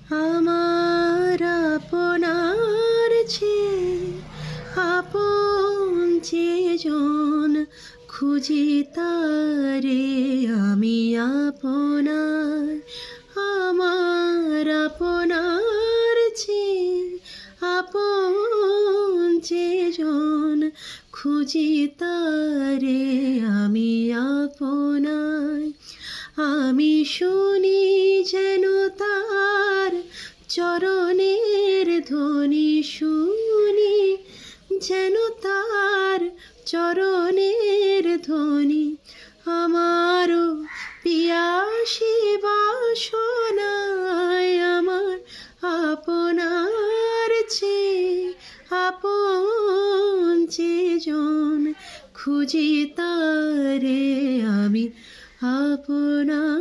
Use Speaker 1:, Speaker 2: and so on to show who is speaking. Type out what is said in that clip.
Speaker 1: আমার আপনার চেয়ে আপন যেজন, খুঁজি তারে আমি আপনার। আমার আপনার চেয়ে আপন যেজন, খুঁজি তারে আমি আপনার। আমি শুনি যেন তার চরণের ধ্বনি, শুনি যেন তার চরণের ধ্বনি। আমারও পিয়াসী বাসনায় আমার আপনার চেয়ে আপন যেজন, খুঁজি তারে আমি আপনার।